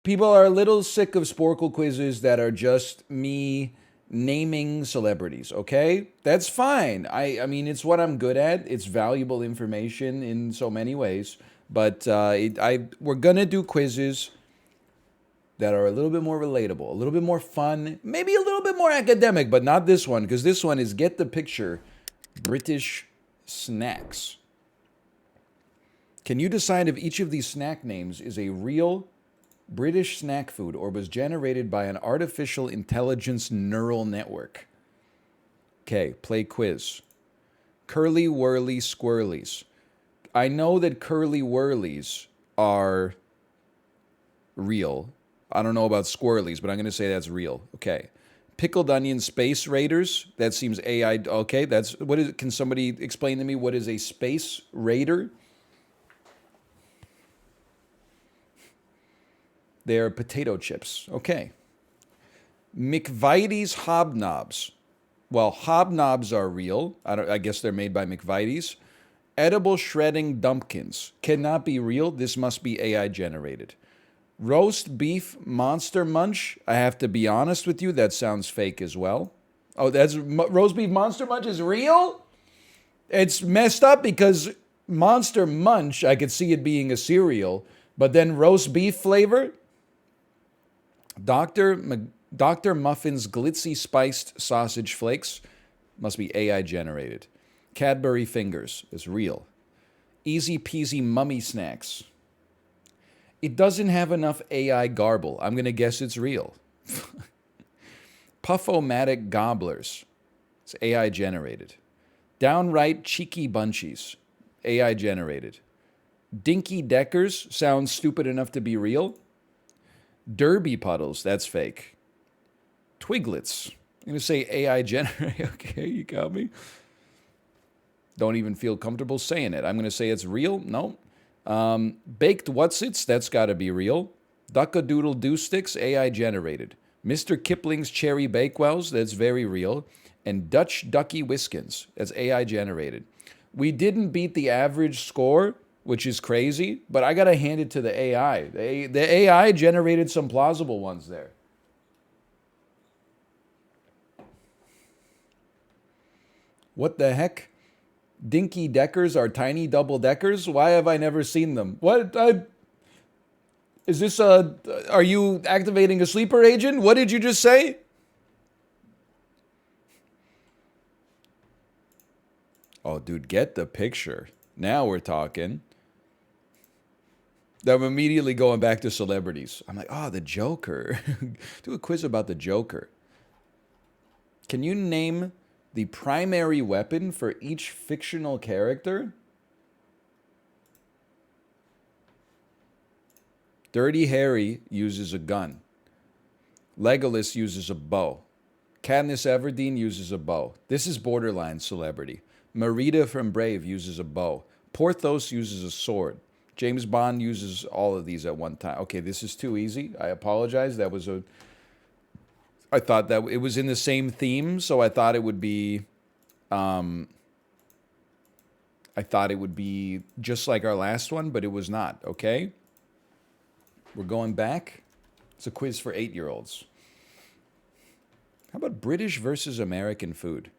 People are a little sick of Sporcle quizzes that are just me naming celebrities, okay? That's fine. I mean, it's what I'm good at. It's valuable information in so many ways. But we're going to do quizzes that are a little bit more relatable, a little bit more fun, maybe a little bit more academic, but not this one, because this one is get the picture British snacks. Can you decide if each of these snack names is a real British snack food or was generated by an artificial intelligence neural network? Okay, play quiz. Curly Whirly Squirlies. I know that Curly Whirlies are real. I don't know about Squirlies, but I'm going to say that's real. Okay. Pickled Onion Space Raiders. That seems AI. Okay, that's what is. Can somebody explain to me what is a space raider? They're potato chips. Okay. McVitie's Hobnobs. Well, hobnobs are real. I guess they're made by McVitie's. Edible shredding dumpkins. Cannot be real. This must be AI generated. Roast beef monster munch. I have to be honest with you, that sounds fake as well. Oh, that's roast beef monster munch is real? It's messed up because monster munch, I could see it being a cereal, but then roast beef flavor? Dr. Muffin's glitzy spiced sausage flakes must be AI generated. Cadbury fingers is real. Easy peasy mummy snacks. It doesn't have enough AI garble. I'm going to guess it's real. Puff-O-Matic gobblers. It's AI generated. Downright cheeky bunchies. AI generated. Dinky Deckers sounds stupid enough to be real. Derby puddles, that's fake. Twiglets. I'm going to say AI generated. Okay, you got me. Don't even feel comfortable saying it. I'm going to say it's real. No. Baked Whatsits, that's got to be real. Duck-a-Doodle Do Sticks, AI generated. Mr. Kipling's Cherry Bakewells, that's very real. And Dutch Ducky Whiskins, that's AI generated. We didn't beat the average score, which is crazy, but I got to hand it to the AI. The AI generated some plausible ones there. What the heck? Dinky Deckers are tiny double deckers? Why have I never seen them? What? Is this a. Are you activating a sleeper agent? What did you just say? Oh, dude, get the picture. Now we're talking. I'm immediately going back to celebrities. I'm like, oh, the Joker. Do a quiz about the Joker. Can you name the primary weapon for each fictional character? Dirty Harry uses a gun. Legolas uses a bow. Katniss Everdeen uses a bow. This is borderline celebrity. Merida from Brave uses a bow. Porthos uses a sword. James Bond uses all of these at one time. Okay, this is too easy. I apologize. I thought that it was in the same theme, so I thought it would be just like our last one, but it was not, okay? We're going back. It's a quiz for 8-year-olds. How about British versus American food?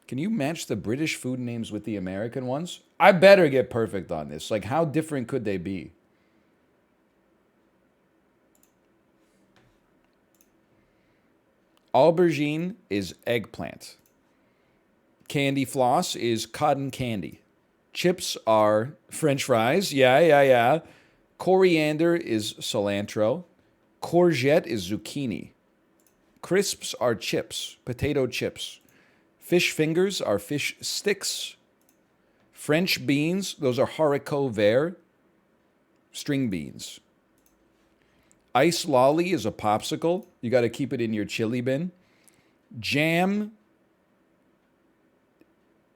Can you match the British food names with the American ones? I better get perfect on this. Like, how different could they be? Aubergine is eggplant. Candy floss is cotton candy. Chips are French fries. Yeah. Coriander is cilantro. Courgette is zucchini. Crisps are chips, potato chips. Fish fingers are fish sticks. French beans, those are haricot vert, string beans. Ice lolly is a popsicle. You got to keep it in your chili bin. Jam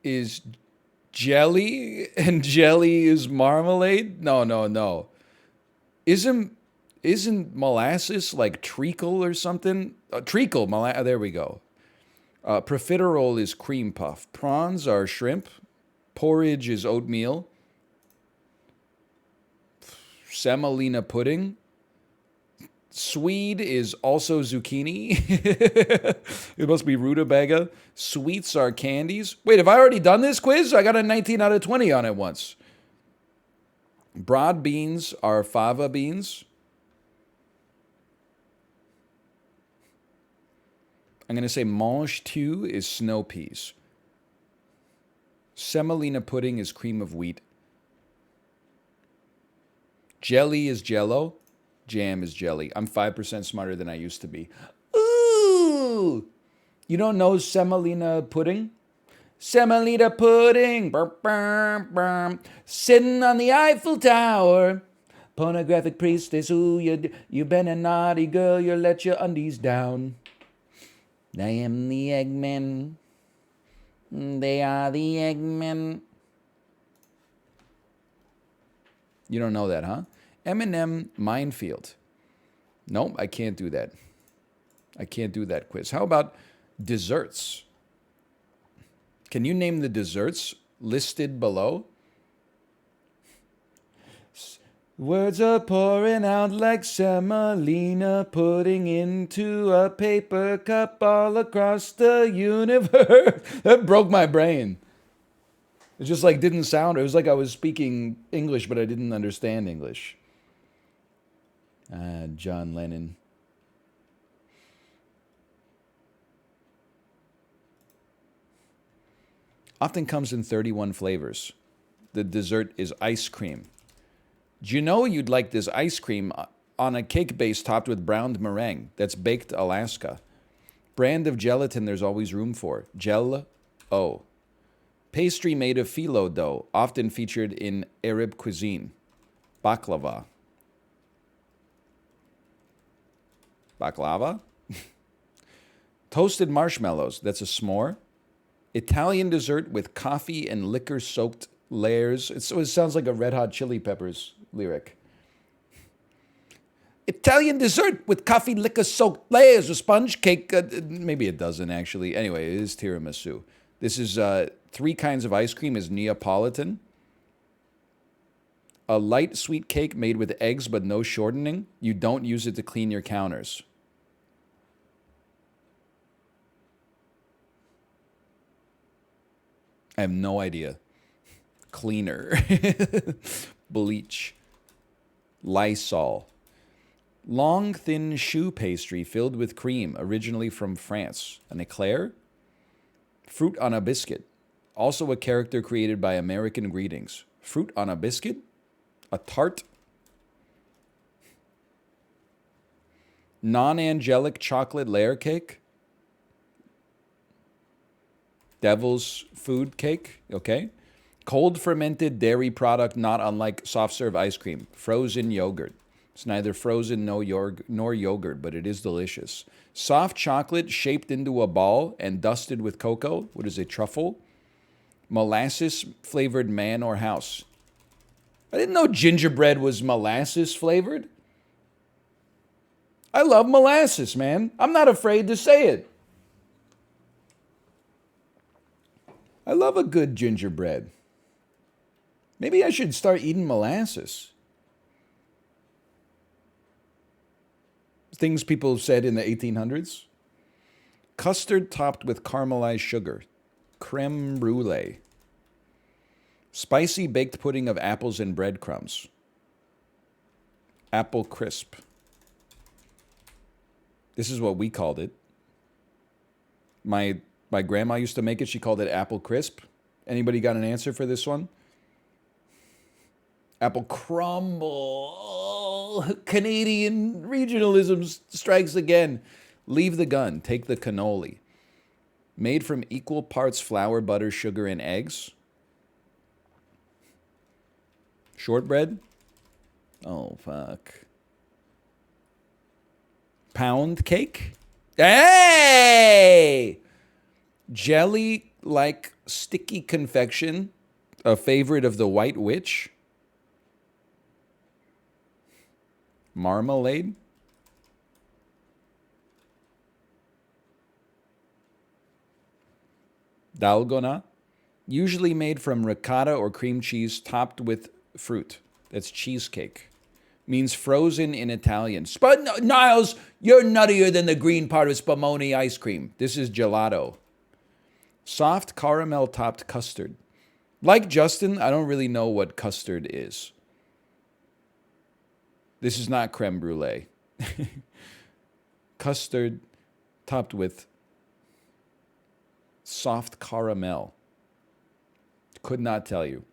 is jelly, and jelly is marmalade. No. Isn't molasses like treacle or something? Treacle, there we go. Profiterole is cream puff. Prawns are shrimp. Porridge is oatmeal. Semolina pudding. Swede is also zucchini. It must be rutabaga. Sweets are candies. Wait, have I already done this quiz? I got a 19 out of 20 on it once. Broad beans are fava beans. I'm going to say mange tout is snow peas. Semolina pudding is cream of wheat. Jelly is jello. Jam is jelly. I'm 5% smarter than I used to be. Ooh! You don't know semolina pudding? Semolina pudding. Burr, burr, burr. Sitting on the Eiffel Tower. Pornographic priestess, ooh, you been a naughty girl, you let your undies down. I am the Eggman. They are the Eggmen. You don't know that, huh? M&M Minefield. Nope, I can't do that. I can't do that quiz. How about desserts? Can you name the desserts listed below? Words are pouring out like semolina pudding into a paper cup all across the universe. That broke my brain. It just like didn't sound. It was like I was speaking English, but I didn't understand English. John Lennon. Often comes in 31 flavors. The dessert is ice cream. Do you know you'd like this ice cream on a cake base topped with browned meringue that's baked Alaska? Brand of gelatin there's always room for. Gel-O. Pastry made of phyllo dough, often featured in Arab cuisine. Baklava. Baklava? Toasted marshmallows, that's a s'more. Italian dessert with coffee and liquor-soaked layers. It sounds like a Red Hot Chili Peppers lyric. Italian dessert with coffee liquor-soaked layers of sponge cake. Maybe it doesn't, actually. Anyway, it is tiramisu. This is 3 kinds of ice cream is Neapolitan. A light sweet cake made with eggs but no shortening. You don't use it to clean your counters. I have no idea. Cleaner. Bleach. Lysol. Long, thin choux pastry filled with cream, originally from France. An eclair? Fruit on a biscuit. Also a character created by American Greetings. Fruit on a biscuit? A tart? Non-angelic chocolate layer cake? Devil's food cake, okay. Cold fermented dairy product not unlike soft serve ice cream. Frozen yogurt. It's neither frozen nor yogurt, but it is delicious. Soft chocolate shaped into a ball and dusted with cocoa. What is it, truffle? Molasses flavored man or house. I didn't know gingerbread was molasses flavored. I love molasses, man. I'm not afraid to say it. I love a good gingerbread. Maybe I should start eating molasses. Things people said in the 1800s. Custard topped with caramelized sugar. Creme brulee. Spicy baked pudding of apples and breadcrumbs. Apple crisp. This is what we called it. My grandma used to make it. She called it apple crisp. Anybody got an answer for this one? Apple crumble. Oh, Canadian regionalism strikes again. Leave the gun. Take the cannoli. Made from equal parts flour, butter, sugar, and eggs. Shortbread? Oh, fuck. Pound cake? Hey! Jelly-like sticky confection, a favorite of the White Witch. Marmalade. Dalgona, usually made from ricotta or cream cheese topped with fruit. That's cheesecake. Means frozen in Italian. Niles, you're nuttier than the green part of Spumoni ice cream. This is gelato. Soft caramel topped custard. Like Justin, I don't really know what custard is. This is not creme brulee. Custard topped with soft caramel. Could not tell you.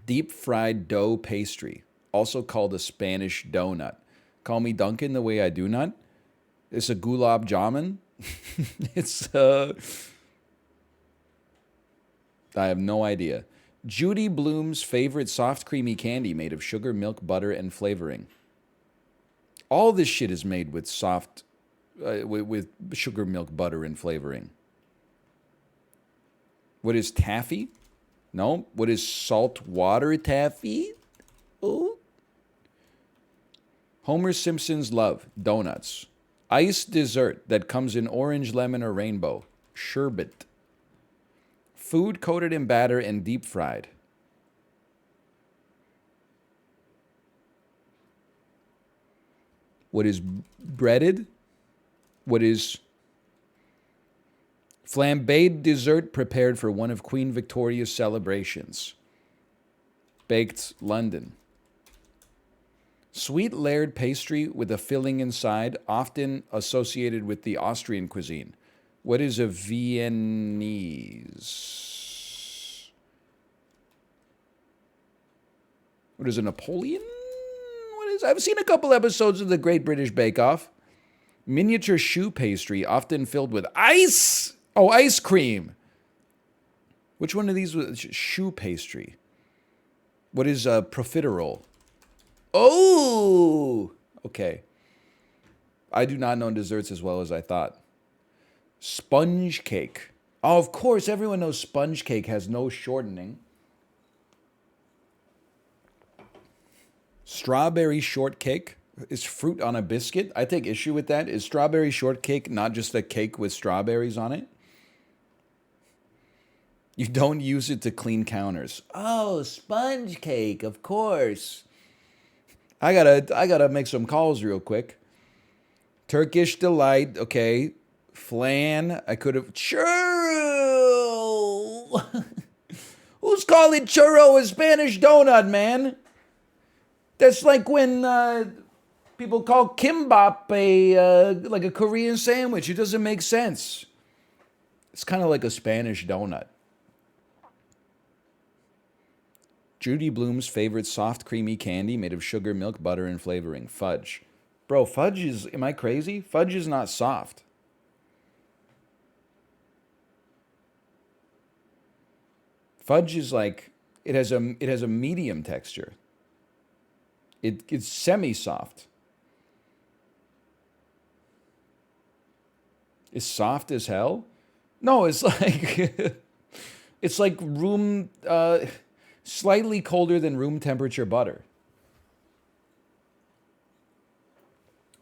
Deep fried dough pastry, also called a Spanish donut. Call me Duncan the way I do not. It's a gulab jamun. It's I have no idea. Judy Bloom's favorite soft creamy candy made of sugar, milk, butter, and flavoring. All this shit is made with soft, with sugar, milk, butter, and flavoring. What is taffy? No. What is salt water taffy? Oh. Homer Simpson's love, donuts. Iced dessert that comes in orange, lemon, or rainbow. Sherbet. Food coated in batter and deep fried. What is breaded? What is flambéed dessert prepared for one of Queen Victoria's celebrations? Baked London. Sweet layered pastry with a filling inside, often associated with the Austrian cuisine. What is a Viennese? What is a Napoleon? What is? I've seen a couple episodes of the Great British Bake Off. Miniature choux pastry, often filled with ice. Oh, ice cream. Which one of these was choux pastry? What is a profiterole? Oh, okay. I do not know desserts as well as I thought. Sponge cake. Oh, of course, everyone knows sponge cake has no shortening. Strawberry shortcake is fruit on a biscuit. I take issue with that. Is strawberry shortcake not just a cake with strawberries on it? You don't use it to clean counters. Oh, sponge cake, of course. I gotta make some calls real quick. Turkish delight, okay. Flan, I could have churro. Who's calling churro a Spanish donut, man? That's like when people call kimbap like a Korean sandwich. It doesn't make sense. It's kind of like a Spanish donut. Judy Bloom's favorite soft, creamy candy made of sugar, milk, butter, and flavoring. Fudge. Bro, fudge is... Am I crazy? Fudge is not soft. Fudge is like... It has a medium texture. It's semi-soft. It's soft as hell? No, it's like... it's like room... slightly colder than room temperature butter.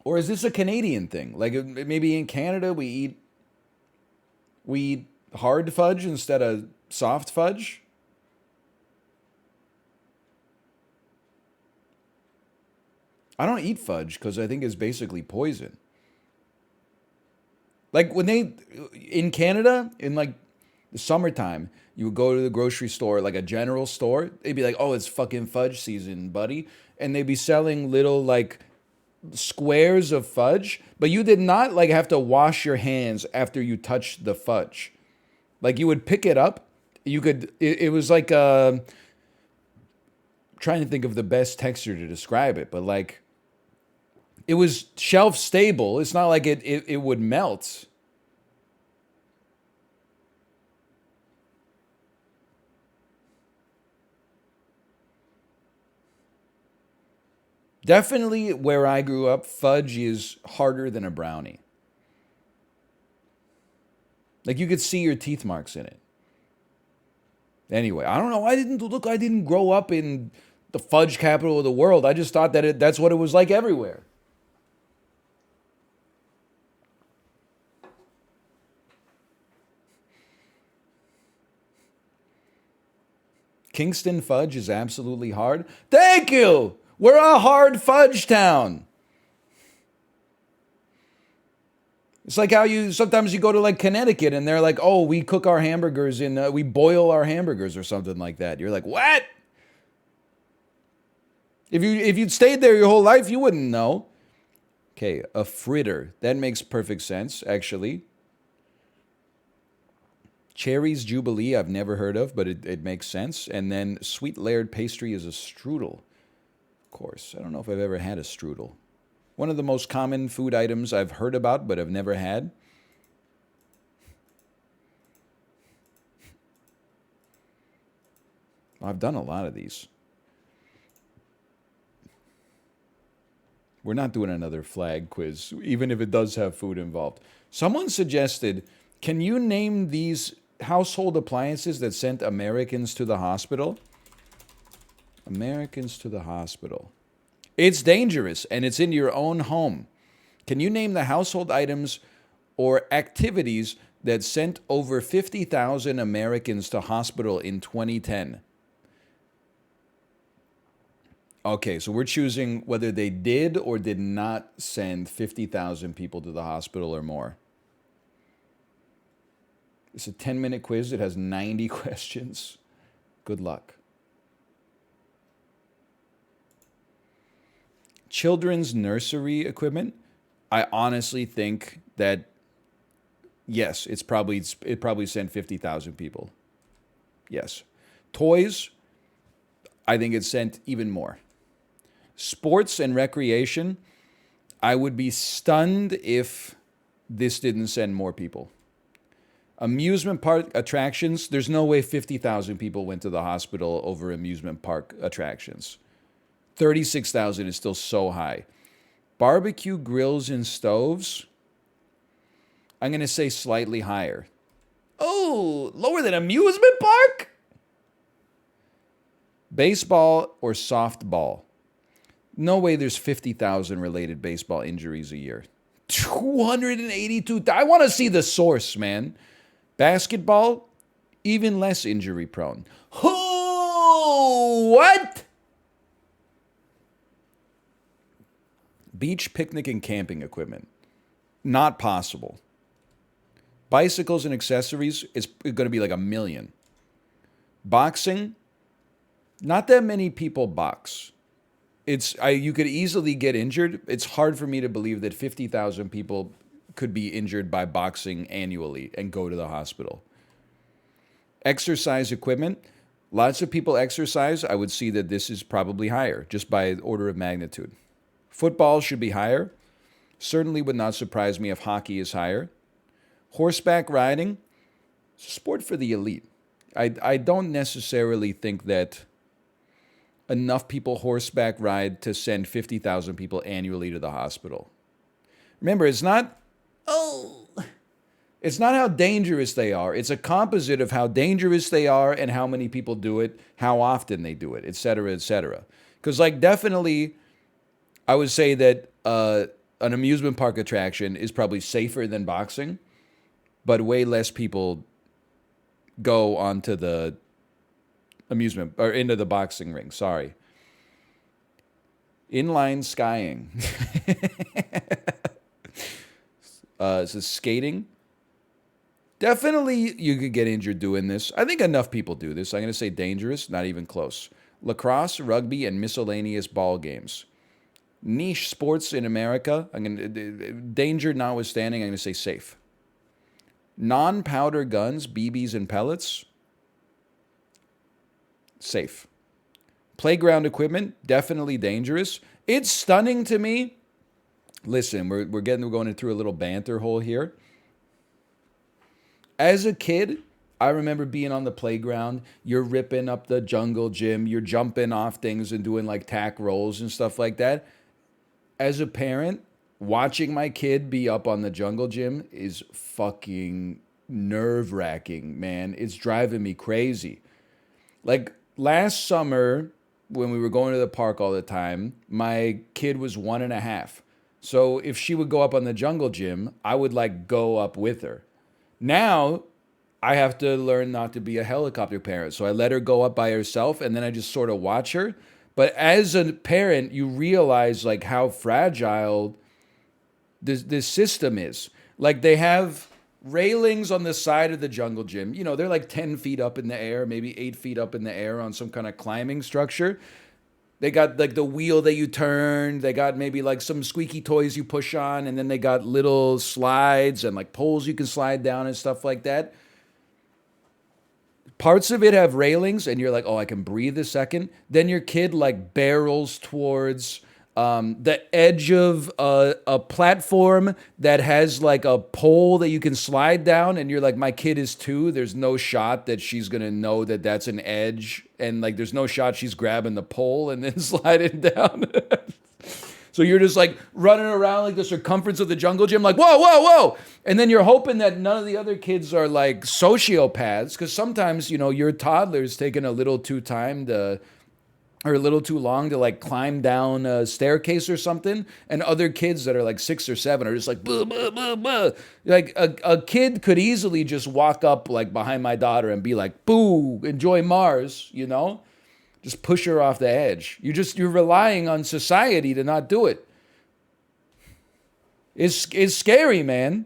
Or is this a Canadian thing? Like maybe in Canada we eat hard fudge instead of soft fudge? I don't eat fudge because I think it's basically poison. Like when in Canada, in like the summertime, you would go to the grocery store, like a general store. They'd be like, oh, it's fucking fudge season, buddy. And they'd be selling little like squares of fudge. But you did not like have to wash your hands after you touched the fudge. Like you would pick it up. You could, it was like, trying to think of the best texture to describe it. But like, it was shelf stable. It's not like it would melt. Definitely where I grew up, fudge is harder than a brownie. Like you could see your teeth marks in it. Anyway, I don't know. I didn't grow up in the fudge capital of the world. I just thought that that's what it was like everywhere. Kingston fudge is absolutely hard. Thank you. We're a hard fudge town. It's like how you sometimes you go to like Connecticut and they're like, oh, we cook our hamburgers in, we boil our hamburgers or something like that. You're like, what? If you'd stayed there your whole life, you wouldn't know. Okay, a fritter. That makes perfect sense, actually. Cherries Jubilee, I've never heard of, but it makes sense. And then sweet layered pastry is a strudel. Of course, I don't know if I've ever had a strudel. One of the most common food items I've heard about, but have never had. I've done a lot of these. We're not doing another flag quiz, even if it does have food involved. Someone suggested, can you name these household appliances that sent Americans to the hospital? Americans to the hospital. It's dangerous, and it's in your own home. Can you name the household items or activities that sent over 50,000 Americans to hospital in 2010? Okay, so we're choosing whether they did or did not send 50,000 people to the hospital or more. It's a 10-minute quiz. It has 90 questions. Good luck. Children's nursery equipment. I honestly think that, yes, it probably sent 50,000 people. Yes. Toys, I think it sent even more. Sports and recreation, I would be stunned if this didn't send more people. Amusement park attractions, there's no way 50,000 people went to the hospital over amusement park attractions. 36,000 is still so high. Barbecue grills and stoves, I'm going to say slightly higher. Oh, lower than amusement park? Baseball or softball? No way there's 50,000 related baseball injuries a year. 282. I want to see the source, man. Basketball, even less injury prone. Oh, what? Beach picnic and camping equipment. Not possible. Bicycles and accessories is going to be like 1 million. Boxing, not that many people box. You could easily get injured. It's hard for me to believe that 50,000 people could be injured by boxing annually and go to the hospital. Exercise equipment, lots of people exercise. I would see that this is probably higher, just by order of magnitude. Football should be higher. Certainly would not surprise me if hockey is higher. Horseback riding, sport for the elite. I don't necessarily think that enough people horseback ride to send 50,000 people annually to the hospital. Remember, it's not how dangerous they are. It's a composite of how dangerous they are and how many people do it, how often they do it, et cetera, et cetera. Because, like, definitely, I would say that an amusement park attraction is probably safer than boxing, but way less people go onto the amusement or into the boxing ring. Sorry. Inline skiing. This is skating. Definitely you could get injured doing this. I think enough people do this. I'm going to say dangerous, not even close. Lacrosse, rugby, and miscellaneous ball games. Niche sports in America. Danger notwithstanding, I'm going to say safe. Non-powder guns, BBs, and pellets. Safe. Playground equipment, definitely dangerous. It's stunning to me. Listen, we're going through a little banter hole here. As a kid, I remember being on the playground. You're ripping up the jungle gym. You're jumping off things and doing like tack rolls and stuff like that. As a parent, watching my kid be up on the jungle gym is fucking nerve-wracking, man. It's driving me crazy. Like last summer, when we were going to the park all the time, my kid was 1.5. So if she would go up on the jungle gym, I would like go up with her. Now I have to learn not to be a helicopter parent. So I let her go up by herself and then I just sort of watch her. But as a parent, you realize like how fragile this system is. Like they have railings on the side of the jungle gym. You know, they're like 10 feet up in the air, maybe 8 feet up in the air on some kind of climbing structure. They got like the wheel that you turn. They got maybe like some squeaky toys you push on. And then they got little slides and like poles you can slide down and stuff like that. Parts of it have railings and you're like, oh, I can breathe a second. Then your kid like barrels towards the edge of a platform that has like a pole that you can slide down, and you're like, my kid is 2. There's no shot that she's gonna know that that's an edge, and like, there's no shot she's grabbing the pole and then sliding down. So you're just like running around like the circumference of the jungle gym, like, whoa, whoa, whoa. And then you're hoping that none of the other kids are like sociopaths, because sometimes, you know, your toddler's taking a little too time to or a little too long to like climb down a staircase or something, and other kids that are like 6 or 7 are just like buh, buh, buh, buh. Like a kid could easily just walk up like behind my daughter and be like, boo, enjoy Mars, you know, just push her off the edge. You're relying on society to not do it. It's scary, man.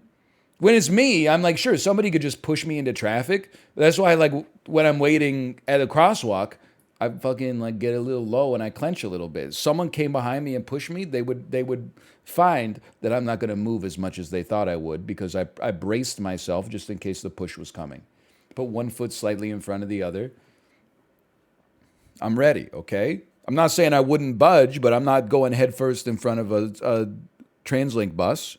When it's me, I'm like, sure, somebody could just push me into traffic. That's why, like, when I'm waiting at a crosswalk, I fucking like get a little low and I clench a little bit. If someone came behind me and pushed me, they would find that I'm not going to move as much as they thought I would, because I braced myself just in case the push was coming. Put one foot slightly in front of the other. I'm ready, okay? I'm not saying I wouldn't budge, but I'm not going headfirst in front of a TransLink bus.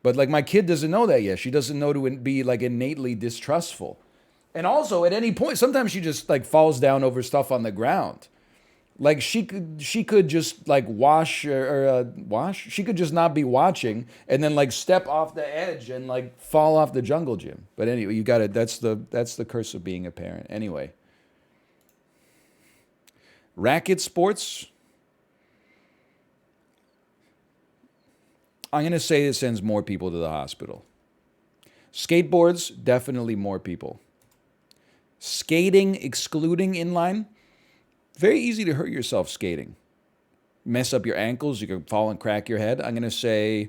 But like, my kid doesn't know that yet. She doesn't know to be like innately distrustful. And also, at any point, sometimes she just like falls down over stuff on the ground. Like she could just like wash. She could just not be watching and then like step off the edge and like fall off the jungle gym. But anyway, you got it. That's the curse of being a parent. Anyway, racket sports. I'm going to say it sends more people to the hospital. Skateboards, definitely more people. Skating, excluding inline, very easy to hurt yourself skating. Mess up your ankles, you can fall and crack your head. I'm gonna say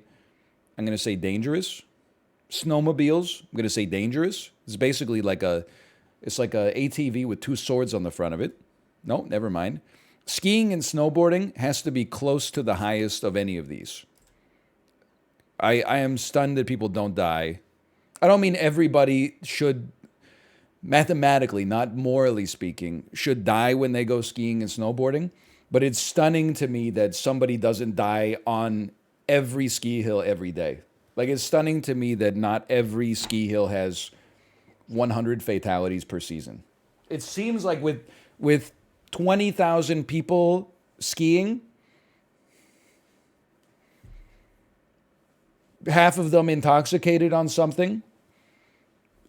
dangerous. Snowmobiles, I'm gonna say dangerous. It's basically like it's like a ATV with 2 swords on the front of it. No, never mind. Skiing and snowboarding has to be close to the highest of any of these. I am stunned that people don't die. I don't mean everybody should, mathematically, not morally speaking, should die when they go skiing and snowboarding. But it's stunning to me that somebody doesn't die on every ski hill every day. Like, it's stunning to me that not every ski hill has 100 fatalities per season. It seems like with 20,000 people skiing, half of them intoxicated on something,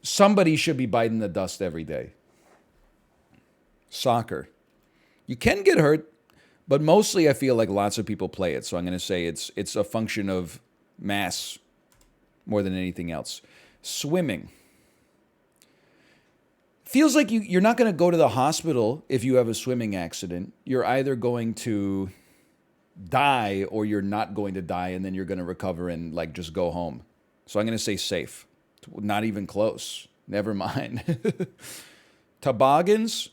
somebody should be biting the dust every day. Soccer. You can get hurt, but mostly I feel like lots of people play it. So I'm going to say it's a function of mass more than anything else. Swimming. Feels like you're not going to go to the hospital if you have a swimming accident. You're either going to die or you're not going to die, and then you're going to recover and like just go home. So I'm going to say safe. Not even close. Never mind. Toboggans.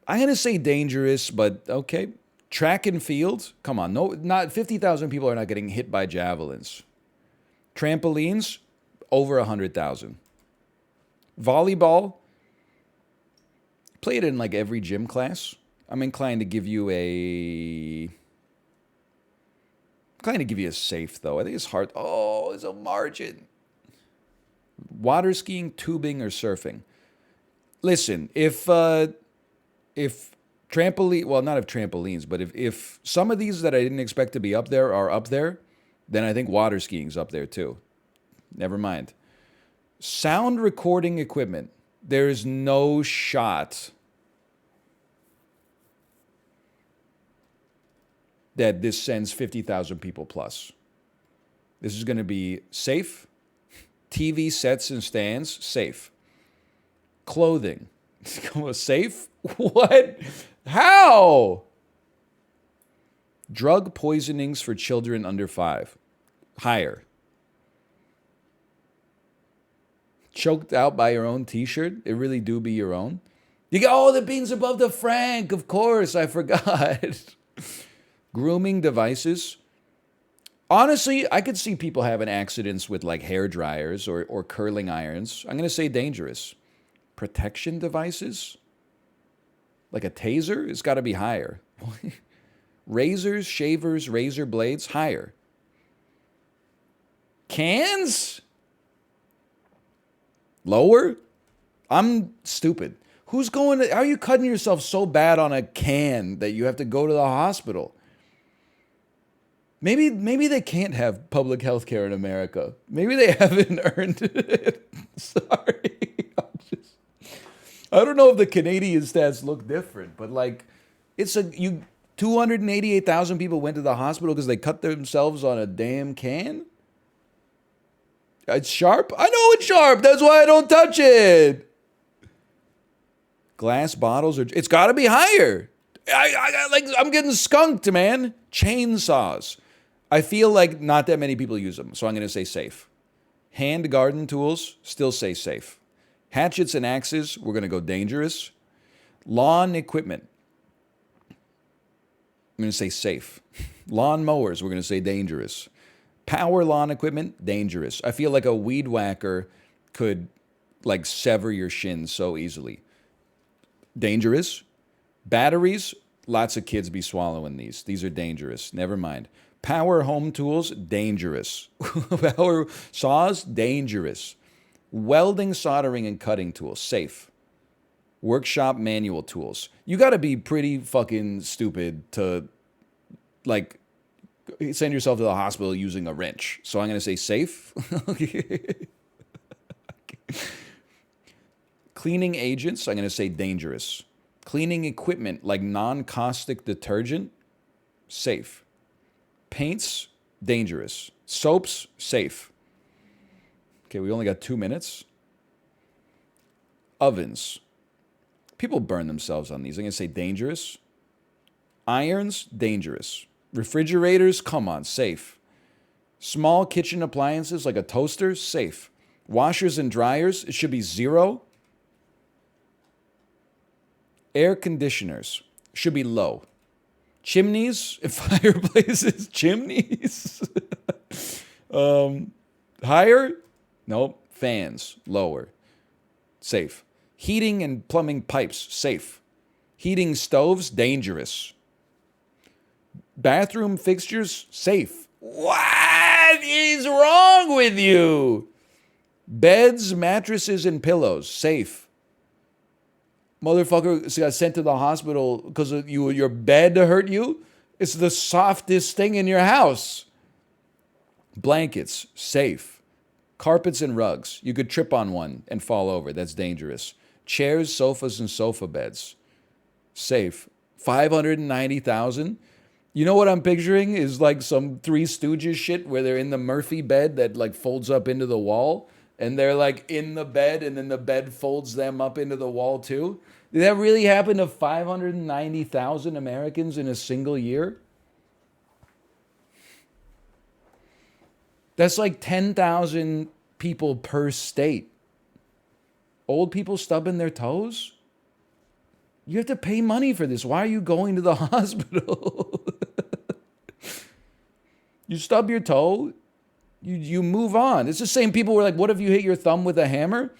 I'm going to say dangerous, but okay. Track and field. Come on. No, not 50,000 people are not getting hit by javelins. Trampolines, over 100,000. Volleyball. Play it in like every gym class. I'm inclined to give you a safe, though. I think it's hard. Oh, there's a margin. Water skiing, tubing, or surfing. Listen, if trampoline, well, not if trampolines, but if some of these that I didn't expect to be up there are up there, then I think water skiing's up there too. Never mind. Sound recording equipment. There is no shot that this sends 50,000 people plus. This is going to be safe. TV sets and stands, safe. Clothing. Safe? What? How? Drug poisonings for children under 5. Higher. Choked out by your own t-shirt? It really do be your own? You go, oh, the beans above the frank. Of course, I forgot. Grooming devices. Honestly, I could see people having accidents with like hair dryers or curling irons. I'm going to say dangerous. Protection devices? Like a taser? It's got to be higher. Razors, shavers, razor blades? Higher. Cans? Lower? I'm stupid. Who's going to, how are you cutting yourself so bad on a can that you have to go to the hospital? Maybe they can't have public health care in America. Maybe they haven't earned it. Sorry. I don't know if the Canadian stats look different, but like 288,000 people went to the hospital because they cut themselves on a damn can? It's sharp? I know it's sharp. That's why I don't touch it. Glass bottles it's got to be higher. I'm getting skunked, man. Chainsaws. I feel like not that many people use them, so I'm going to say safe. Hand garden tools, still say safe. Hatchets and axes, we're going to go dangerous. Lawn equipment, I'm going to say safe. Lawn mowers, we're going to say dangerous. Power lawn equipment, dangerous. I feel like a weed whacker could like sever your shins so easily. Dangerous. Batteries, lots of kids be swallowing these. These are dangerous. Never mind. Power home tools, dangerous. Power saws, dangerous. Welding, soldering, and cutting tools, safe. Workshop manual tools. You got to be pretty fucking stupid to, like, send yourself to the hospital using a wrench. So I'm going to say safe. Cleaning agents, I'm going to say dangerous. Cleaning equipment like non-caustic detergent, safe. Paints, dangerous. Soaps, safe. Okay, we only got 2 minutes. Ovens. People burn themselves on these. I'm going to say dangerous. Irons, dangerous. Refrigerators, come on, safe. Small kitchen appliances like a toaster, safe. Washers and dryers, it should be 0. Air conditioners, should be low. Chimneys and fireplaces, chimneys. Higher? Nope. Fans, lower. Safe. Heating and plumbing pipes, safe. Heating stoves, dangerous. Bathroom fixtures, safe. What is wrong with you? Beds, mattresses, and pillows, safe. Motherfucker got sent to the hospital because your bed hurt you. It's the softest thing in your house. Blankets, safe. Carpets and rugs. You could trip on one and fall over. That's dangerous. Chairs, sofas, and sofa beds. Safe. 590,000. You know what I'm picturing is like some Three Stooges shit where they're in the Murphy bed that like folds up into the wall. And they're like in the bed and then the bed folds them up into the wall too. Did that really happen to 590,000 Americans in a single year? That's like 10,000 people per state. Old people stubbing their toes? You have to pay money for this. Why are you going to the hospital? You stub your toe, you move on. It's the same people who are like, what if you hit your thumb with a hammer?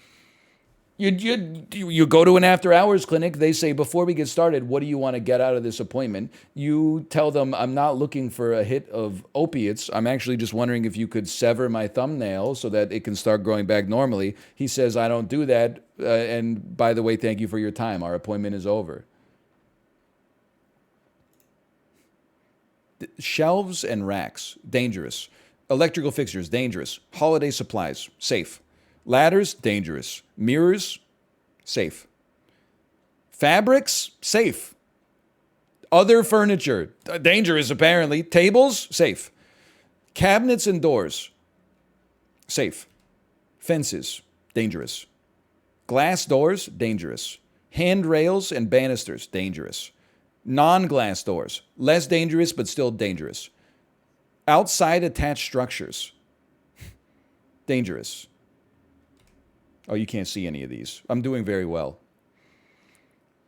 You go to an after-hours clinic. They say, before we get started, what do you want to get out of this appointment? You tell them, I'm not looking for a hit of opiates. I'm actually just wondering if you could sever my thumbnail so that it can start growing back normally. He says, I don't do that. And by the way, thank you for your time. Our appointment is over. Shelves and racks, dangerous. Electrical fixtures, dangerous. Holiday supplies, safe. Ladders, dangerous. Mirrors, safe. Fabrics, safe. Other furniture, dangerous apparently. Tables, safe. Cabinets and doors, safe. Fences, dangerous. Glass doors, dangerous. Handrails and banisters, dangerous. Non-glass doors, less dangerous but still dangerous. Outside attached structures, dangerous. Oh, you can't see any of these. I'm doing very well.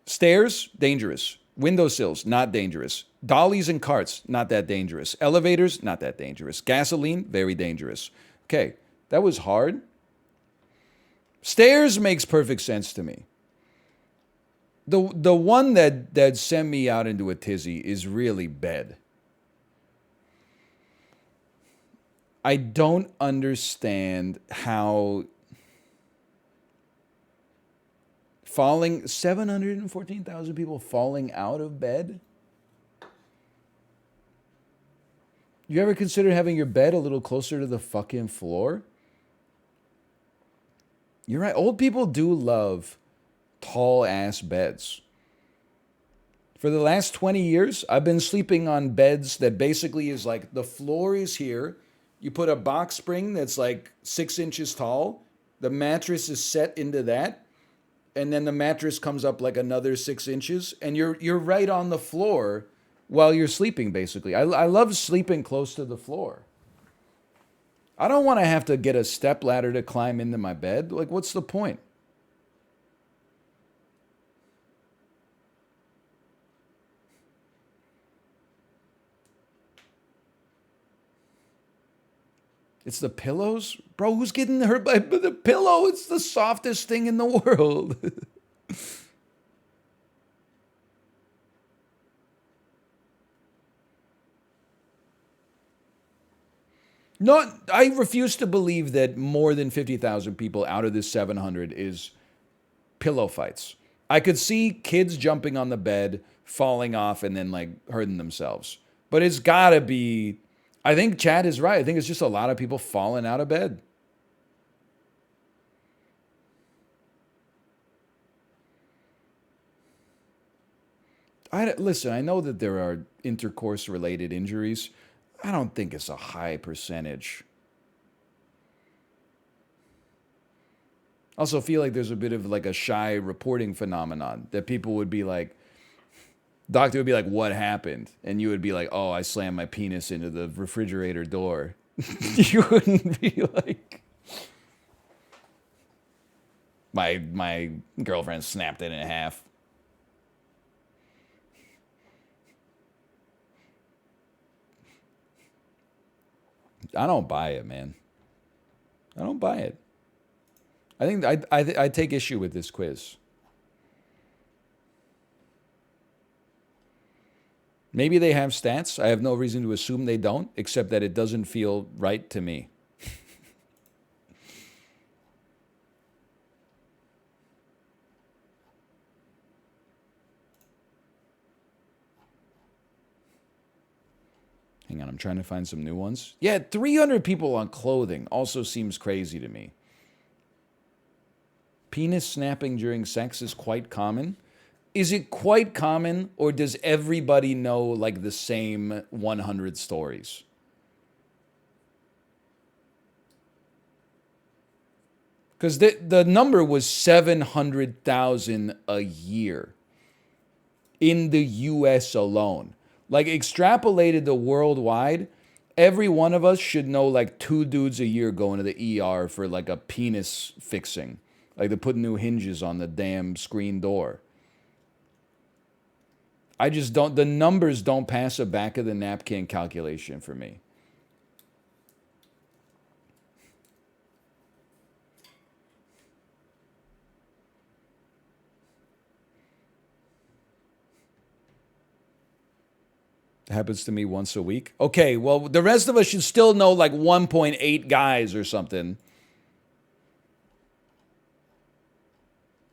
Stairs, dangerous. Windowsills, not dangerous. Dollies and carts, not that dangerous. Elevators, not that dangerous. Gasoline, very dangerous. Okay, that was hard. Stairs makes perfect sense to me. The one that sent me out into a tizzy is really bed. I don't understand how 714,000 people falling out of bed? You ever consider having your bed a little closer to the fucking floor? You're right. Old people do love tall ass beds. For the last 20 years, I've been sleeping on beds that basically is like the floor is here. You put a box spring that's like 6 inches tall. The mattress is set into that. And then the mattress comes up like another 6 inches. And you're right on the floor while you're sleeping, basically. I love sleeping close to the floor. I don't want to have to get a step ladder to climb into my bed. Like, what's the point? It's the pillows? Bro, who's getting hurt by the pillow? It's the softest thing in the world. I refuse to believe that more than 50,000 people out of this 700 is pillow fights. I could see kids jumping on the bed, falling off, and then like hurting themselves. But it's gotta be, I think Chad is right. I think it's just a lot of people falling out of bed. Listen, I know that there are intercourse-related injuries. I don't think it's a high percentage. Also feel like there's a bit of like a shy reporting phenomenon that people would be like, doctor would be like, what happened? And you would be like, oh, I slammed my penis into the refrigerator door. You wouldn't be like, my girlfriend snapped it in half. I don't buy it, man. I don't buy it. I think I take issue with this quiz. Maybe they have stats. I have no reason to assume they don't, except that it doesn't feel right to me. Hang on, I'm trying to find some new ones. Yeah, 300 people on clothing also seems crazy to me. Penis snapping during sex is quite common. Is it quite common, or does everybody know like the same 100 stories? Because the number was 700,000 a year in the US alone. Like, extrapolated to worldwide, every one of us should know like 2 dudes a year going to the ER for like a penis fixing. Like to put new hinges on the damn screen door. I just don't, the numbers don't pass a back of the napkin calculation for me. It happens to me once a week. Okay, well, the rest of us should still know like 1.8 guys or something.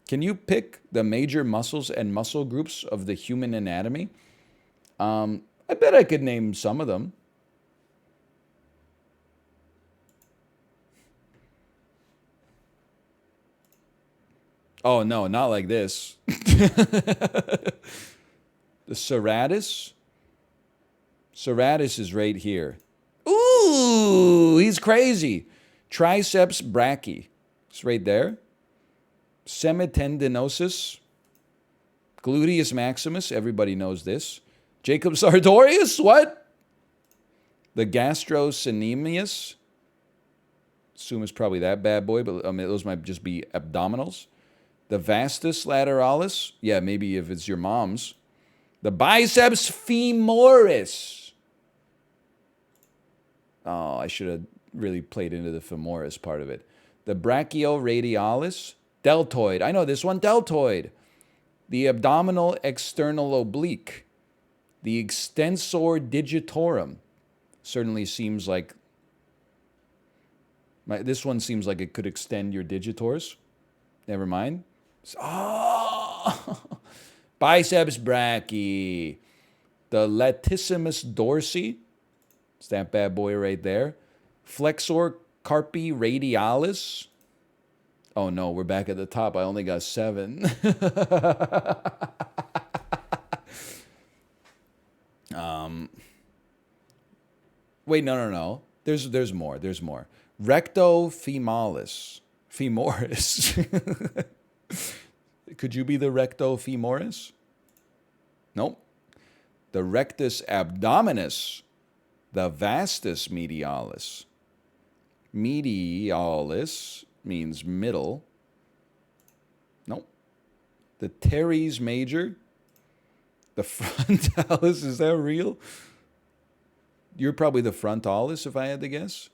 Can you pick the major muscles and muscle groups of the human anatomy? I bet I could name some of them. Oh, no, not like this. The serratus? Serratus is right here. Ooh, he's crazy. Triceps brachii. It's right there. Semitendinosus. Gluteus maximus, everybody knows this. Jacob Sartorius, what? The gastrocnemius, assume it's probably that bad boy, but I mean, those might just be abdominals. The vastus lateralis, yeah, maybe if it's your mom's. The biceps femoris. Oh, I should have really played into the femoris part of it. The brachioradialis, deltoid. I know this one, deltoid. The abdominal external oblique. The extensor digitorum. Certainly seems like... this one seems like it could extend your digitors. Never mind. Oh! Biceps brachii. The latissimus dorsi. It's that bad boy right there. Flexor carpi radialis. Oh no, we're back at the top. I only got 7. Wait, no. There's more. There's more. Recto femoris. Femoris. Could you be the recto femoris? Nope. The rectus abdominis. The vastus medialis. Medialis means middle. Nope. The teres major. The frontalis, is that real? You're probably the frontalis, if I had to guess.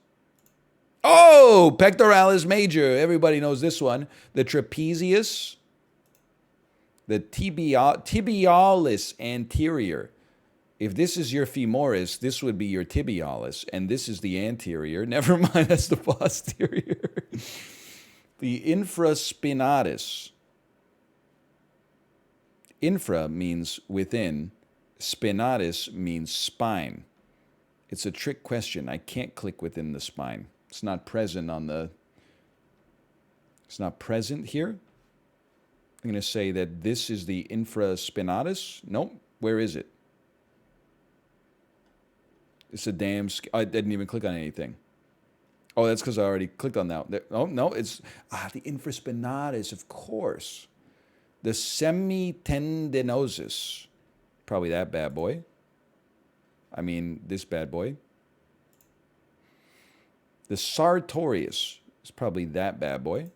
Oh, pectoralis major. Everybody knows this one. The trapezius. The tibialis anterior. If this is your femoris, this would be your tibialis, and this is the anterior. Never mind, that's the posterior. The infraspinatus. Infra means within. Spinatus means spine. It's a trick question. I can't click within the spine. It's not present on the... It's not present here. I'm going to say that this is the infraspinatus. Nope. Where is it? It's a damn... I didn't even click on anything. Oh, that's because I already clicked on that. Oh, no, it's... the infraspinatus, of course. The semitendinosus. Probably that bad boy. I mean, this bad boy. The sartorius is probably that bad boy.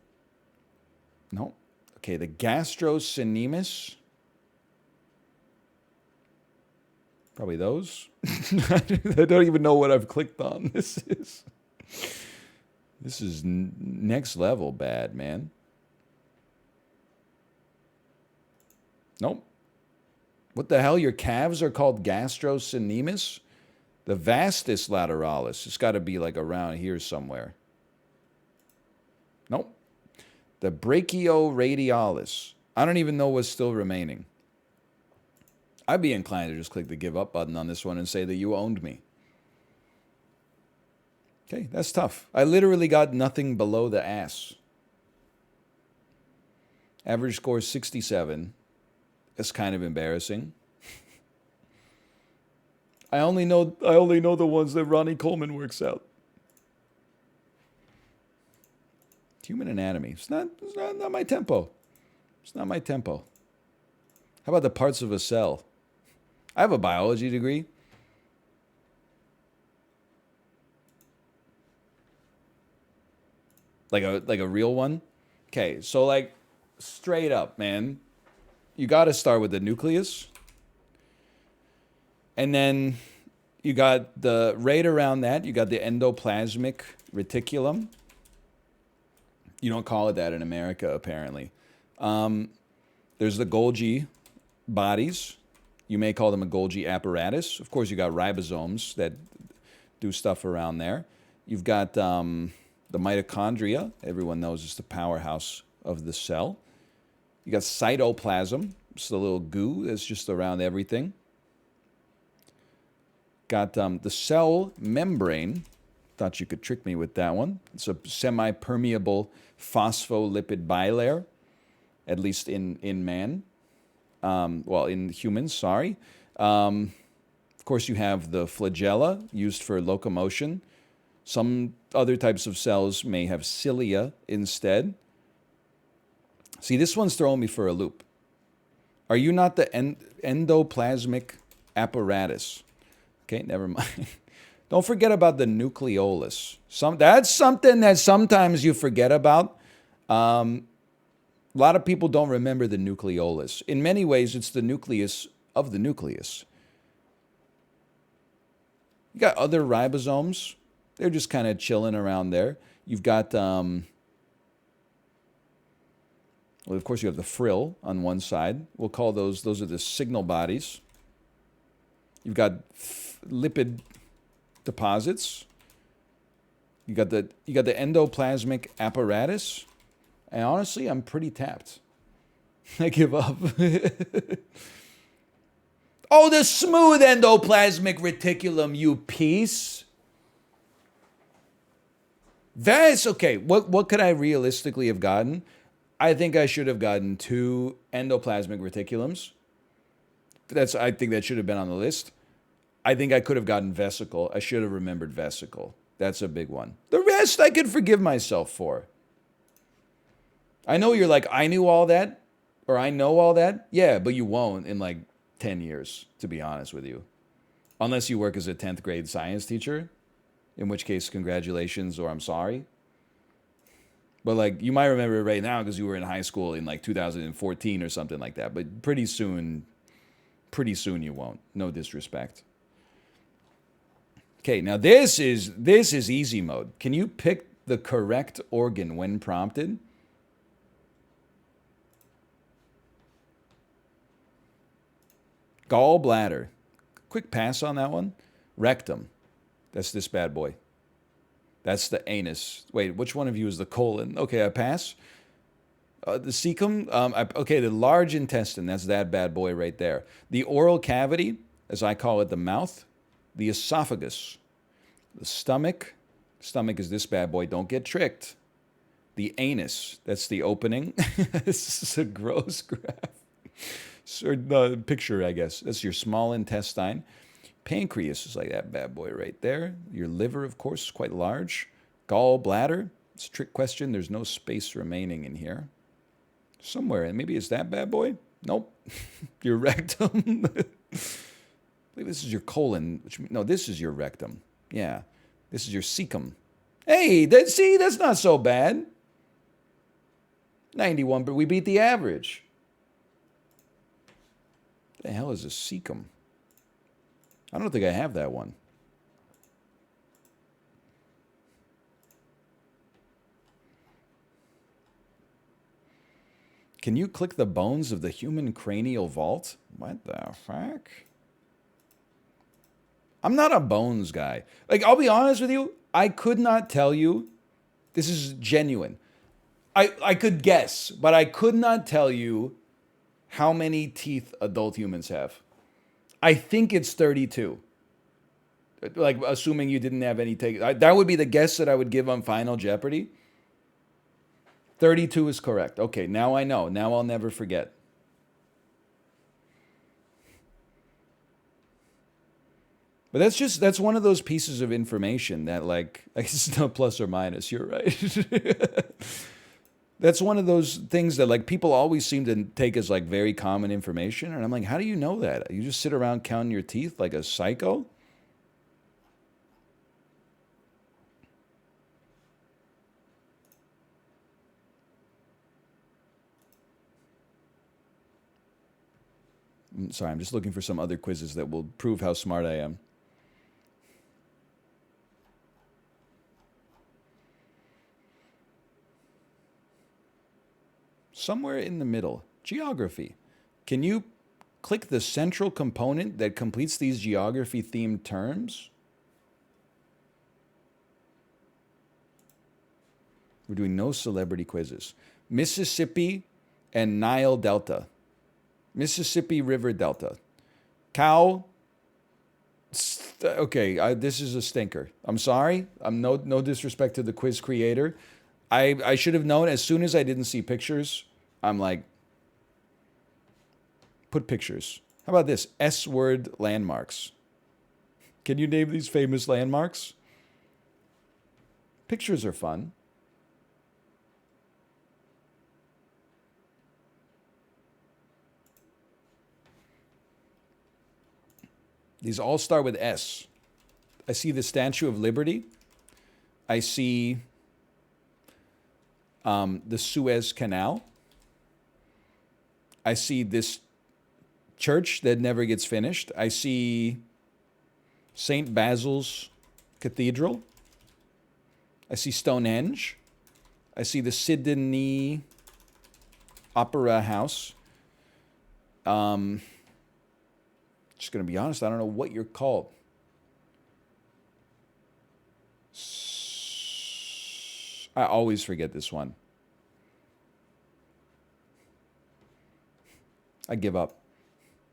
No. Okay, the gastrocnemius. Probably those. I don't even know what I've clicked on. This is next level bad, man. Nope. What the hell? Your calves are called gastrocnemius? The vastus lateralis. It's got to be like around here somewhere. Nope. The brachioradialis. I don't even know what's still remaining. I'd be inclined to just click the give up button on this one and say that you owned me. Okay, that's tough. I literally got nothing below the ass. Average score is 67. It's kind of embarrassing. I only know the ones that Ronnie Coleman works out. Human anatomy. It's not my tempo. It's not my tempo. How about the parts of a cell? I have a biology degree. Like a real one? Okay, so like straight up, man. You got to start with the nucleus. And then you got the, right around that, you got the endoplasmic reticulum. You don't call it that in America, apparently. There's the Golgi bodies. You may call them a Golgi apparatus. Of course, you got ribosomes that do stuff around there. You've got the mitochondria. Everyone knows it's the powerhouse of the cell. You got cytoplasm. It's the little goo that's just around everything. Got the cell membrane. Thought you could trick me with that one. It's a semi-permeable phospholipid bilayer, at least in man. Well, in humans, sorry. Of course, you have the flagella used for locomotion. Some other types of cells may have cilia instead. See, this one's throwing me for a loop. Are you not the endoplasmic apparatus? Okay, never mind. Don't forget about the nucleolus. That's something that sometimes you forget about. A lot of people don't remember the nucleolus. In many ways, it's the nucleus of the nucleus. You got other ribosomes. They're just kind of chilling around there. You've got, well, of course, you have the frill on one side. We'll call those are the signal bodies. You've got lipid deposits. You got the endoplasmic apparatus. And honestly, I'm pretty tapped. I give up. Oh, the smooth endoplasmic reticulum, you piece. That's okay. What could I realistically have gotten? I think I should have gotten 2 endoplasmic reticulums. I think that should have been on the list. I think I could have gotten vesicle. I should have remembered vesicle. That's a big one. The rest I could forgive myself for. I know you're like, I knew all that, or I know all that. Yeah, but you won't in like 10 years, to be honest with you. Unless you work as a 10th grade science teacher, in which case, congratulations, or I'm sorry. But like, you might remember it right now because you were in high school in like 2014 or something like that. But pretty soon you won't. No disrespect. Okay, now this is easy mode. Can you pick the correct organ when prompted? Gallbladder. Quick pass on that one. Rectum. That's this bad boy. That's the anus. Wait, which one of you is the colon? Okay, I pass. The cecum. Okay, the large intestine. That's that bad boy right there. The oral cavity, as I call it, the mouth. The esophagus. The stomach. Stomach is this bad boy. Don't get tricked. The anus. That's the opening. This is a gross graph. Or the picture, I guess. That's your small intestine. Pancreas is like that bad boy right there. Your liver, of course, is quite large. Gallbladder. It's a trick question. There's no space remaining in here. Somewhere. And maybe it's that bad boy? Nope. Your rectum. I believe this is your colon. No, this is your rectum. Yeah. This is your cecum. Hey, see, that's not so bad. 91, but we beat the average. What the hell is a cecum? I don't think I have that one. Can you click the bones of the human cranial vault? What the fuck? I'm not a bones guy. Like, I'll be honest with you, I could not tell you. This is genuine. I could guess, but I could not tell you how many teeth adult humans have. I think it's 32. Like, assuming you didn't have any take. That would be the guess that I would give on Final Jeopardy. 32 is correct. Okay, now I know. Now I'll never forget. But that's one of those pieces of information that, like, it's no plus or minus. You're right. That's one of those things that, like, people always seem to take as, like, very common information. And I'm like, how do you know that? You just sit around counting your teeth like a psycho? Sorry, I'm just looking for some other quizzes that will prove how smart I am. Somewhere in the middle. Geography. Can you click the central component that completes these geography-themed terms? We're doing no celebrity quizzes. Mississippi and Nile Delta. Mississippi River Delta. Cow. Okay, this is a stinker. I'm sorry. I'm no disrespect to the quiz creator. I should have known as soon as I didn't see pictures. I'm like, put pictures. How about this? S-word landmarks. Can you name these famous landmarks? Pictures are fun. These all start with S. I see the Statue of Liberty. I see the Suez Canal. I see this church that never gets finished. I see St. Basil's Cathedral. I see Stonehenge. I see the Sydney Opera House. Just going to be honest, I don't know what you're called. I always forget this one. I give up.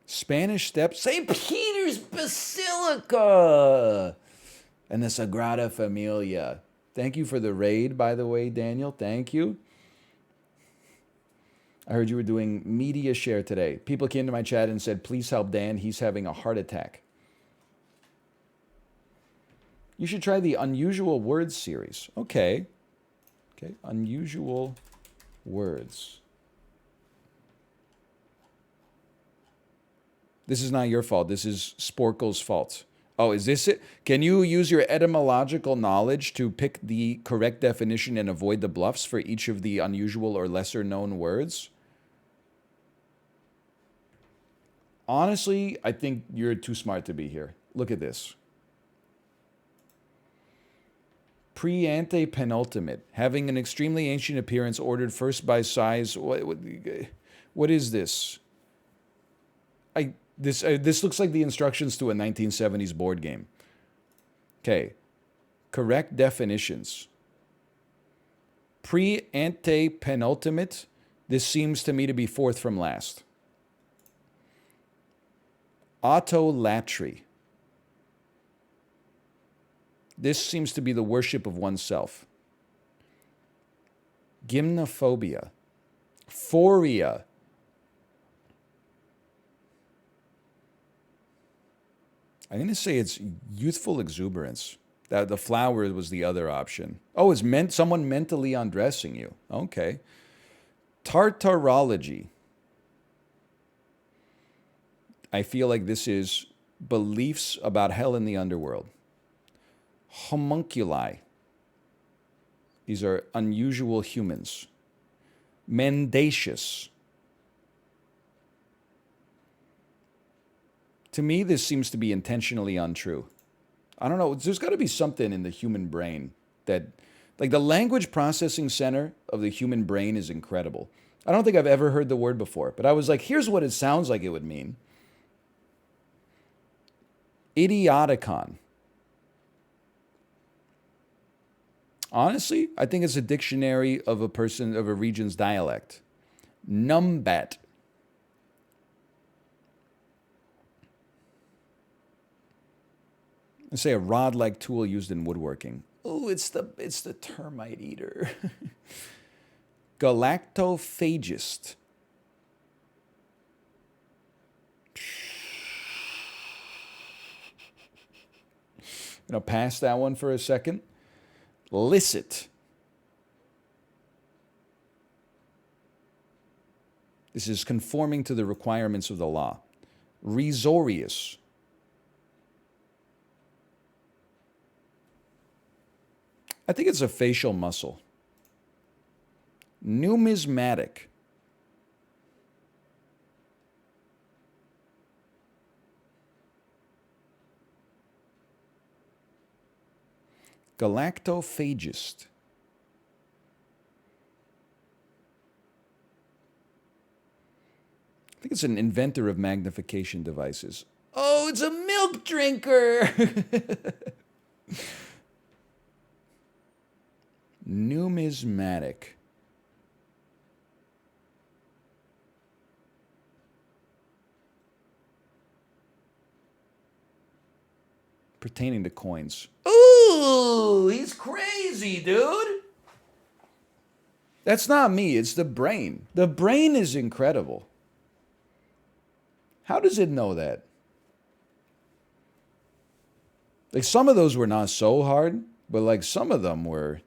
Spanish Steps, St. Peter's Basilica, and the Sagrada Familia. Thank you for the raid, by the way, Daniel. Thank you. I heard you were doing media share today. People came to my chat and said, please help Dan. He's having a heart attack. You should try the Unusual Words series. Okay. Okay, Unusual Words. This is not your fault. This is Sporcle's fault. Oh, is this it? Can you use your etymological knowledge to pick the correct definition and avoid the bluffs for each of the unusual or lesser known words? Honestly, I think you're too smart to be here. Look at this. Pre-ante penultimate, having an extremely ancient appearance, ordered first by size. What is this? This looks like the instructions to a 1970s board game. Okay. Correct definitions. Pre-ante penultimate. This seems to me to be fourth from last. Autolatry. This seems to be the worship of oneself. Gymnophobia. Phoria. I'm going to say it's youthful exuberance. That the flower was the other option. Oh, it's meant someone mentally undressing you. Okay. Tartarology. I feel like this is beliefs about hell in the underworld. Homunculi. These are unusual humans. Mendacious. To me, this seems to be intentionally untrue. I don't know. There's got to be something in the human brain that, like, the language processing center of the human brain is incredible. I don't think I've ever heard the word before, but I was like, here's what it sounds like it would mean. Idioticon. Honestly, I think it's a dictionary of a region's dialect. Numbat. I say a rod-like tool used in woodworking. Oh, it's the termite eater. Galactophagist. I'm going to pass that one for a second. Licit. This is conforming to the requirements of the law. Resorious. I think it's a facial muscle. Numismatic. Galactophagist. I think it's an inventor of magnification devices. Oh, it's a milk drinker! Numismatic. Pertaining to coins. Ooh, he's crazy, dude. That's not me, it's the brain. The brain is incredible. How does it know that? Like, some of those were not so hard, but like some of them were.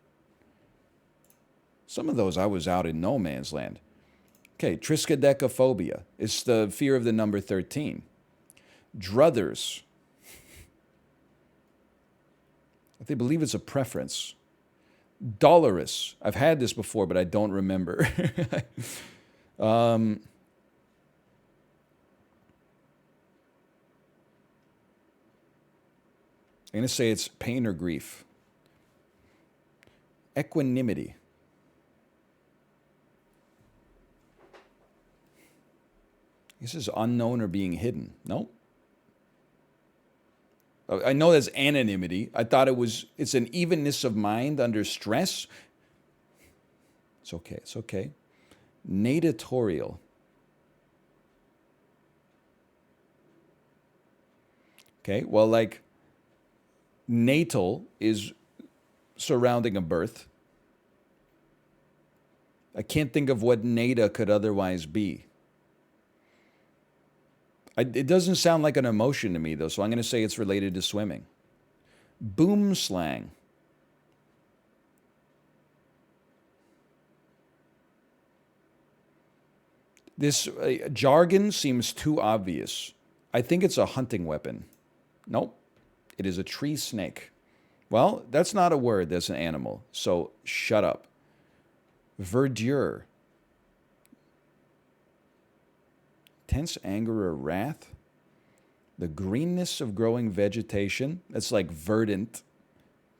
Some of those I was out in no man's land. Okay, triskaidekaphobia. It's the fear of the number 13. Druthers. They believe it's a preference. Dolorous. I've had this before, but I don't remember. I'm going to say it's pain or grief. Equanimity. This is unknown or being hidden. No. I know that's anonymity. I thought it's an evenness of mind under stress. It's okay. It's okay. Natatorial. Okay, well, like, natal is surrounding a birth. I can't think of what nata could otherwise be. It doesn't sound like an emotion to me, though, so I'm going to say it's related to swimming. Boom slang. This jargon seems too obvious. I think it's a hunting weapon. Nope. It is a tree snake. Well, that's not a word, that's an animal. So shut up. Verdure. Tense anger or wrath. The greenness of growing vegetation. That's like verdant.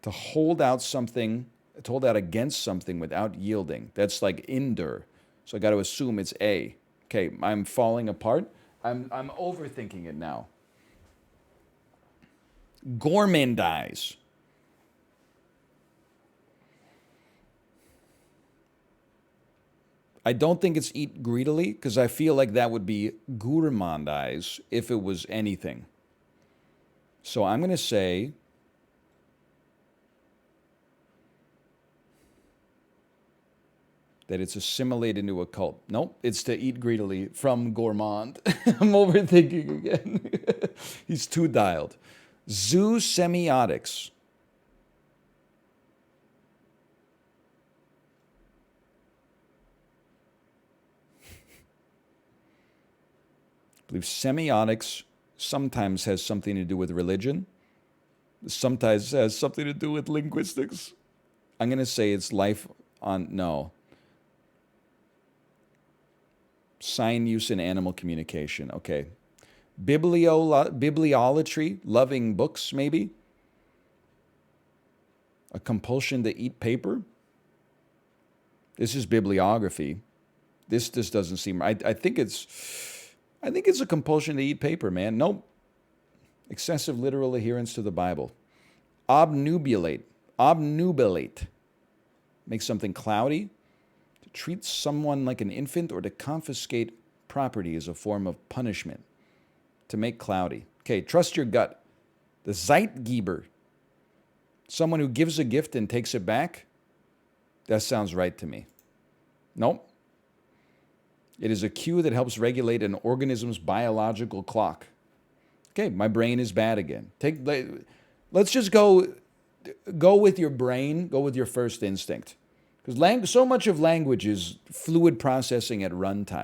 To hold out something, to hold out against something without yielding. That's like endure. So I got to assume it's A. Okay, I'm falling apart. I'm overthinking it now. Gourmandize. I don't think it's eat greedily because I feel like that would be gourmandize if it was anything. So I'm going to say that it's assimilated into a cult. Nope, it's to eat greedily from gourmand. I'm overthinking again. He's too dialed. Zoo semiotics. I believe semiotics sometimes has something to do with religion. Sometimes has something to do with linguistics. I'm going to say it's life on, no. Sign use in animal communication. Okay. Bibliolatry, loving books, maybe. A compulsion to eat paper. This is bibliography. This doesn't seem. I think it's a compulsion to eat paper, man. Nope. Excessive literal adherence to the Bible. Obnubilate. Obnubilate. Make something cloudy. To treat someone like an infant or to confiscate property as a form of punishment. To make cloudy. Okay, trust your gut. The Zeitgeber. Someone who gives a gift and takes it back. That sounds right to me. Nope. It is a cue that helps regulate an organism's biological clock. Okay, my brain is bad again. Let's just go with your brain, go with your first instinct. Because so much of language is fluid processing at runtime.